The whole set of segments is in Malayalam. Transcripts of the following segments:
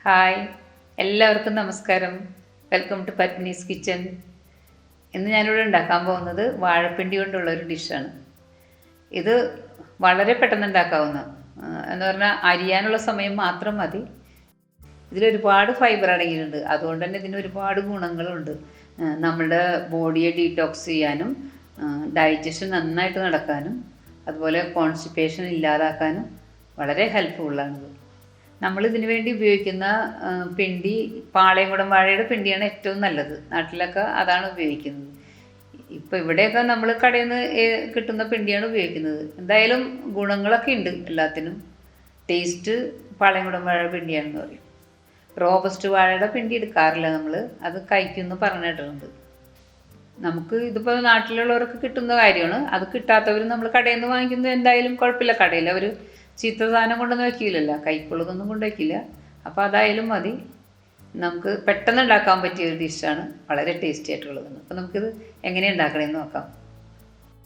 ഹായ്, എല്ലാവർക്കും നമസ്കാരം. Welcome to Padmini's kitchen. ഇന്ന് ഞാനിവിടെ ഉണ്ടാക്കാൻ പോകുന്നത് വാഴപ്പിണ്ടി കൊണ്ടുള്ള ഒരു ഡിഷാണ്. ഇത് വളരെ പെട്ടെന്ന് ഉണ്ടാക്കാവുന്ന എന്ന് പറഞ്ഞാൽ അരിയാനുള്ള സമയം മാത്രം മതി. ഇതിലൊരുപാട് ഫൈബർ അടങ്ങിയിട്ടുണ്ട്. അതുകൊണ്ട് തന്നെ ഇതിന് ഒരുപാട് ഗുണങ്ങളുണ്ട്. നമ്മുടെ ബോഡിയെ ഡീറ്റോക്സ് ചെയ്യാനും ഡൈജഷൻ നന്നായിട്ട് നടക്കാനും അതുപോലെ കോൺസ്റ്റിപ്പേഷൻ ഇല്ലാതാക്കാനും വളരെ ഹെൽപ്ഫുള്ളാണിത്. നമ്മളിതിനു വേണ്ടി ഉപയോഗിക്കുന്ന പിണ്ടി പാളയംകുടം വാഴയുടെ പിണ്ടിയാണ് ഏറ്റവും നല്ലത്. നാട്ടിലൊക്കെ അതാണ് ഉപയോഗിക്കുന്നത്. ഇപ്പോൾ ഇവിടെയൊക്കെ നമ്മൾ കടയിൽ നിന്ന് കിട്ടുന്ന പിണ്ടിയാണ് ഉപയോഗിക്കുന്നത്. എന്തായാലും ഗുണങ്ങളൊക്കെ ഉണ്ട് എല്ലാത്തിനും. ടേസ്റ്റ് പാളയംകുടം വാഴ പിണ്ടിയാണെന്ന് പറയും. റോബസ്റ്റ് വാഴയുടെ പിണ്ടി എടുക്കാറില്ല നമ്മൾ, അത് കഴിക്കുമെന്ന് പറഞ്ഞിട്ടുണ്ട്. നമുക്ക് ഇതിപ്പോൾ നാട്ടിലുള്ളവർക്ക് കിട്ടുന്ന കാര്യമാണ്. അത് കിട്ടാത്തവർ നമ്മൾ കടയിൽ നിന്ന് വാങ്ങിക്കുന്നത് എന്തായാലും കുഴപ്പമില്ല. കടയിൽ അവർ ചീത്ത സാധനം കൊണ്ടൊന്നും വയ്ക്കില്ലല്ലോ, കൈക്കുള്ളതൊന്നും കൊണ്ട് വയ്ക്കില്ല. അപ്പോൾ അതായാലും മതി. നമുക്ക് പെട്ടെന്ന് ഉണ്ടാക്കാൻ പറ്റിയ ഒരു ഡിഷാണ്, വളരെ ടേസ്റ്റി ആയിട്ടുള്ളതാണ്. അപ്പോൾ നമുക്കിത് എങ്ങനെ ഉണ്ടാക്കണമെന്ന് നോക്കാം.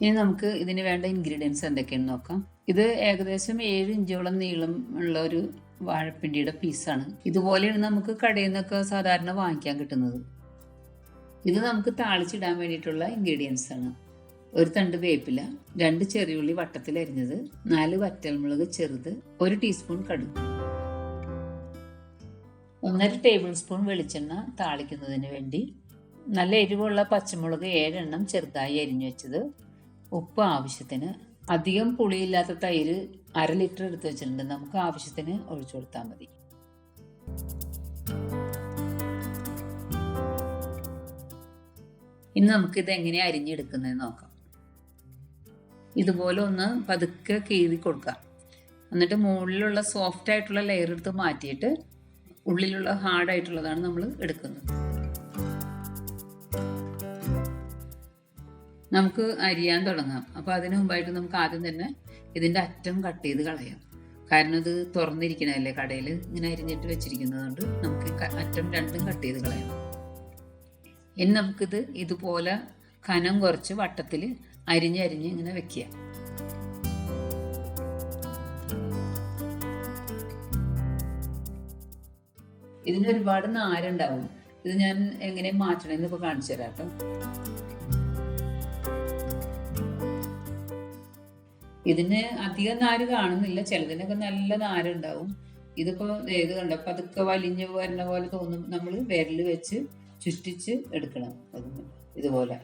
ഇനി നമുക്ക് ഇതിന് വേണ്ട ഇൻഗ്രീഡിയൻസ് എന്തൊക്കെയാണെന്ന് നോക്കാം. ഇത് ഏകദേശം 7 ഇഞ്ചോളം നീളം ഉള്ള ഒരു വാഴപ്പിണ്ടിയുടെ പീസാണ്. ഇതുപോലെയാണ് നമുക്ക് കടയിൽ നിന്നൊക്കെ സാധാരണ വാങ്ങിക്കാൻ കിട്ടുന്നത്. ഇത് നമുക്ക് താളിച്ചിടാൻ വേണ്ടിയിട്ടുള്ള ഇൻഗ്രീഡിയൻസ് ആണ്. ഒരു തണ്ട് വേപ്പില, 2 ചെറിയുള്ളി വട്ടത്തിൽ അരിഞ്ഞത്, 4 വറ്റൽമുളക് ചെറുത്, 1 ടീസ്പൂൺ കടുക്, 1.5 ടേബിൾ സ്പൂൺ വെളിച്ചെണ്ണ താളിക്കുന്നതിന് വേണ്ടി, നല്ല എരിവുള്ള പച്ചമുളക് 7 എണ്ണം ചെറുതായി അരിഞ്ഞു വെച്ചത്, ഉപ്പ് ആവശ്യത്തിന്, അധികം പുളിയില്ലാത്ത തൈര് 1/2 ലിറ്റർ എടുത്ത് വെച്ചിട്ടുണ്ട്. നമുക്ക് ആവശ്യത്തിന് ഒഴിച്ചു കൊടുത്താൽ മതി. ഇനി നമുക്കിത് എങ്ങനെ അരിഞ്ഞെടുക്കുന്നതെന്ന് നോക്കാം. ഇതുപോലെ ഒന്ന് പതുക്കെ കീറി കൊടുക്കാം. എന്നിട്ട് മുകളിലുള്ള സോഫ്റ്റ് ആയിട്ടുള്ള ലെയർ എടുത്ത് മാറ്റിയിട്ട് ഉള്ളിലുള്ള ഹാർഡായിട്ടുള്ളതാണ് നമ്മൾ എടുക്കുന്നത്. നമുക്ക് അരിയാൻ തുടങ്ങാം. അപ്പോൾ അതിന് മുമ്പായിട്ട് നമുക്ക് ആദ്യം തന്നെ ഇതിൻ്റെ അറ്റം കട്ട് ചെയ്ത് കളയാം. കാരണം ഇത് തുറന്നിരിക്കണല്ലേ, കടയിൽ ഇങ്ങനെ അരിഞ്ഞിട്ട് വെച്ചിരിക്കുന്നതുകൊണ്ട് നമുക്ക് അറ്റം രണ്ടും കട്ട് ചെയ്ത് കളയാം. ഇനി നമുക്കിത് ഇതുപോലെ കനം കുറച്ച് വട്ടത്തിൽ അരിഞ്ഞ് ഇങ്ങനെ വെക്കുക. ഇതിന് ഒരുപാട് നാരുണ്ടാവും. ഇത് ഞാൻ എങ്ങനെ മാറ്റണമെന്ന് ഇപ്പോൾ കാണിച്ചു തരാം കേട്ടോ. ഇതിന് അധികം നാര് കാണുന്നില്ല, ചിലതിനൊക്കെ നല്ല നാരുണ്ടാവും. ഇതിപ്പോൾ ഏത് കണ്ടപ്പോൾ അതൊക്കെ വലിഞ്ഞ് വരുന്ന പോലെ തോന്നും. നമ്മൾ വിരൽ വെച്ച് ചുറ്റിച്ച് എടുക്കണം. ഇതുപോലെ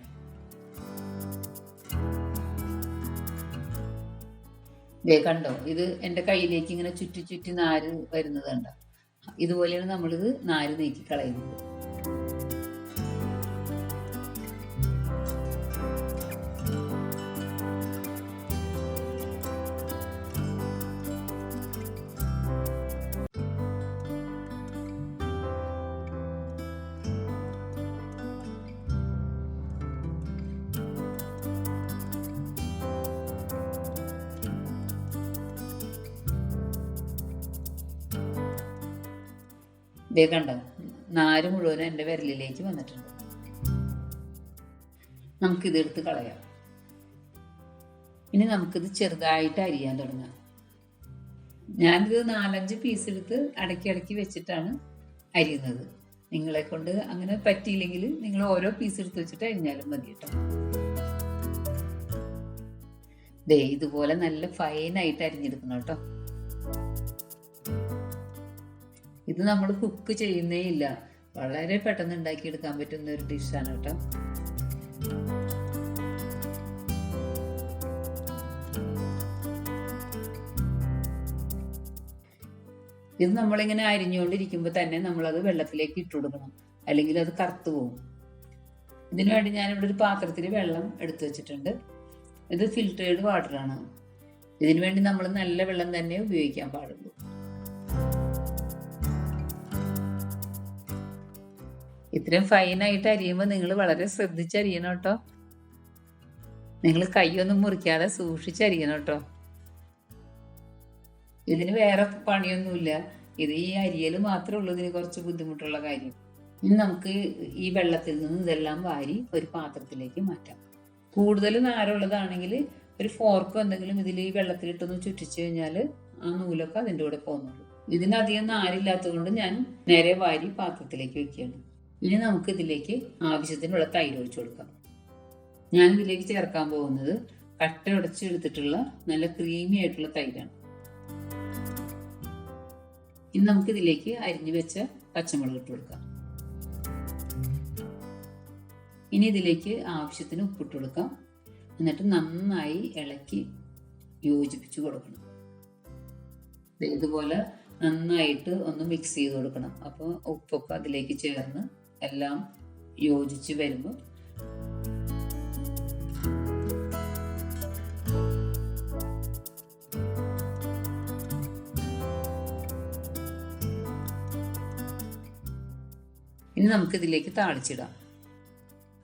കണ്ടോ, ഇത് എൻ്റെ കയ്യിലേക്ക് ഇങ്ങനെ ചുറ്റി ചുറ്റി നാര് വരുന്നത് കണ്ടോ. ഇതുപോലെയാണ് നമ്മളിത് നാര് നീക്കി കളയുന്നത്. ഇതേ കണ്ടോ, നാര് മുഴുവനും എൻ്റെ വിരലിലേക്ക് വന്നിട്ടുണ്ട്. നമുക്കിതെടുത്ത് കളയാം. ഇനി നമുക്കിത് ചെറുതായിട്ട് അരിയാൻ തുടങ്ങാം. ഞാനിത് 4-5 പീസ് എടുത്ത് അടക്കി വെച്ചിട്ടാണ് അരിയുന്നത്. നിങ്ങളെ കൊണ്ട് അങ്ങനെ പറ്റിയില്ലെങ്കിൽ നിങ്ങൾ ഓരോ പീസ് എടുത്ത് വെച്ചിട്ട് അരിഞ്ഞാലും മതി കേട്ടോ. ഇതുപോലെ നല്ല ഫൈനായിട്ട് അരിഞ്ഞെടുക്കണം കേട്ടോ. ഇത് നമ്മൾ കുക്ക് ചെയ്യുന്നേ ഇല്ല, വളരെ പെട്ടെന്ന് ഉണ്ടാക്കിയെടുക്കാൻ പറ്റുന്ന ഒരു ഡിഷാണ് കേട്ടോ. ഇത് നമ്മളിങ്ങനെ അരിഞ്ഞുകൊണ്ടിരിക്കുമ്പോൾ തന്നെ നമ്മളത് വെള്ളത്തിലേക്ക് ഇട്ട് കൊടുക്കണം, അല്ലെങ്കിൽ അത് കറുത്തു പോകും. ഇതിനു വേണ്ടി ഞാനിവിടെ ഒരു പാത്രത്തിൽ വെള്ളം എടുത്തു വെച്ചിട്ടുണ്ട്. ഇത് ഫിൽറ്റേർഡ് വാട്ടറാണ്. ഇതിനു വേണ്ടി നമ്മൾ നല്ല വെള്ളം തന്നെ ഉപയോഗിക്കാൻ പാടുള്ളൂ. ഇത്രയും ഫൈനായിട്ട് അരിയുമ്പോൾ നിങ്ങൾ വളരെ ശ്രദ്ധിച്ചരിയണം കേട്ടോ. നിങ്ങൾ കൈയൊന്നും മുറിക്കാതെ സൂക്ഷിച്ചരിയണം കേട്ടോ. ഇതിന് വേറെ പണിയൊന്നുമില്ല. ഇത് ഈ അരിയൽ മാത്രമേ ഉള്ളൂ ഇതിന് കുറച്ച് ബുദ്ധിമുട്ടുള്ള കാര്യം. ഇനി നമുക്ക് ഈ വെള്ളത്തിൽ നിന്ന് ഇതെല്ലാം വാരി ഒരു പാത്രത്തിലേക്ക് മാറ്റാം. കൂടുതൽ നാരുള്ളതാണെങ്കിൽ ഒരു ഫോർക്കോ എന്തെങ്കിലും ഇതിൽ ഈ വെള്ളത്തിലിട്ടൊന്ന് ചുറ്റിച്ചു കഴിഞ്ഞാൽ ആ നൂലൊക്കെ അതിൻ്റെ കൂടെ പോകുന്നുള്ളൂ. ഇതിനധികം നാരില്ലാത്തത് കൊണ്ട് ഞാൻ നേരെ വാരി പാത്രത്തിലേക്ക് വെക്കുകയാണ്. ഇനി നമുക്ക് ഇതിലേക്ക് ആവശ്യത്തിനുള്ള തൈര് ഒഴിച്ചു കൊടുക്കാം. ഞാൻ ഇതിലേക്ക് ചേർക്കാൻ പോകുന്നത് കട്ട ഉടച്ചെടുത്തിട്ടുള്ള നല്ല ക്രീമി ആയിട്ടുള്ള തൈരാണ്. ഇനി നമുക്ക് ഇതിലേക്ക് അരിഞ്ഞു വെച്ച പച്ചമുളക് ഇട്ട് കൊടുക്കാം. ഇനി ഇതിലേക്ക് ആവശ്യത്തിന് ഉപ്പിട്ട് കൊടുക്കാം. എന്നിട്ട് നന്നായി ഇളക്കി യോജിപ്പിച്ച് കൊടുക്കണം. ഇതുപോലെ നന്നായിട്ട് ഒന്ന് മിക്സ് ചെയ്ത് കൊടുക്കണം. അപ്പോൾ ഉപ്പൊക്കെ അതിലേക്ക് ചേർന്ന് എല്ലാം യോജിച്ച് വരുമ്പോൾ ഇനി നമുക്കിതിലേക്ക് താളിച്ചിടാം.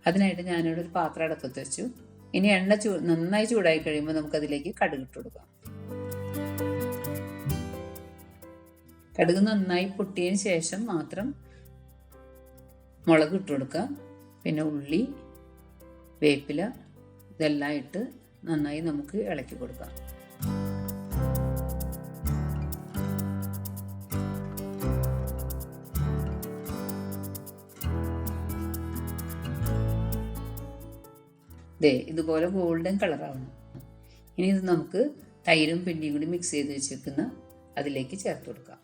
അതിനായിട്ട് ഞാനിവിടെ ഒരു പാത്രം അടുപ്പത്ത് വെച്ചു. ഇനി എണ്ണ നന്നായി ചൂടായി കഴിയുമ്പോൾ നമുക്കതിലേക്ക് കടുക് ഇട്ട് കൊടുക്കാം. കടുക് നന്നായി പൊട്ടിയതിന് ശേഷം മാത്രം മുളക് ഇട്ട് കൊടുക്കുക. പിന്നെ ഉള്ളി, വേപ്പില ഇതെല്ലാം ഇട്ട് നന്നായി നമുക്ക് ഇളക്കി കൊടുക്കാം. ഇതുപോലെ ഗോൾഡൻ കളറാവണം. ഇനി ഇത് നമുക്ക് തൈരും പിണ്ടിയും കൂടി മിക്സ് ചെയ്ത് വെച്ചിരിക്കുന്ന അതിലേക്ക് ചേർത്ത് കൊടുക്കാം.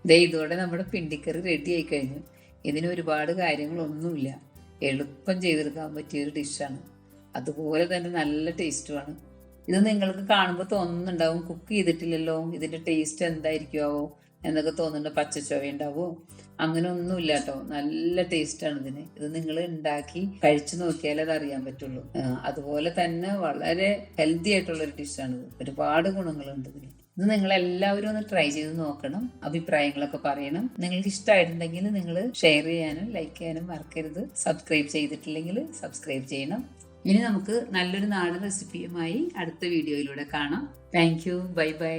ഇതോടെ നമ്മുടെ പിണ്ടിക്കറി റെഡി ആയി കഴിഞ്ഞു. ഇതിന് ഒരുപാട് കാര്യങ്ങളൊന്നുമില്ല, എളുപ്പം ചെയ്തെടുക്കാൻ പറ്റിയൊരു ഡിഷാണ്. അതുപോലെ തന്നെ നല്ല ടേസ്റ്റുമാണ്. ഇത് നിങ്ങൾക്ക് കാണുമ്പോൾ തോന്നുന്നുണ്ടാവും കുക്ക് ചെയ്തിട്ടില്ലല്ലോ, ഇതിൻ്റെ ടേസ്റ്റ് എന്തായിരിക്കുമോ എന്നൊക്കെ തോന്നുന്നുണ്ട്. പച്ചച്ചോവ ഉണ്ടാവോ? അങ്ങനെ ഒന്നുമില്ല കേട്ടോ, നല്ല ടേസ്റ്റാണ് ഇതിന്. ഇത് നിങ്ങൾ ഉണ്ടാക്കി കഴിച്ചു നോക്കിയാലേ അത് അറിയാൻ പറ്റുള്ളൂ. അതുപോലെ തന്നെ വളരെ ഹെൽത്തി ആയിട്ടുള്ളൊരു ഡിഷാണിത്. ഒരുപാട് ഗുണങ്ങളുണ്ട് ഇതിന്. ഇത് നിങ്ങളെല്ലാവരും ഒന്ന് ട്രൈ ചെയ്ത് നോക്കണം, അഭിപ്രായങ്ങളൊക്കെ പറയണം. നിങ്ങൾക്ക് ഇഷ്ടമായിട്ടുണ്ടെങ്കിൽ നിങ്ങൾ ഷെയർ ചെയ്യാനും ലൈക്ക് ചെയ്യാനും മറക്കരുത്. സബ്സ്ക്രൈബ് ചെയ്തിട്ടില്ലെങ്കിൽ സബ്സ്ക്രൈബ് ചെയ്യണം. ഇനി നമുക്ക് നല്ലൊരു നാടൻ റെസിപ്പിയുമായി അടുത്ത വീഡിയോയിലൂടെ കാണാം. Thank you. Bye bye.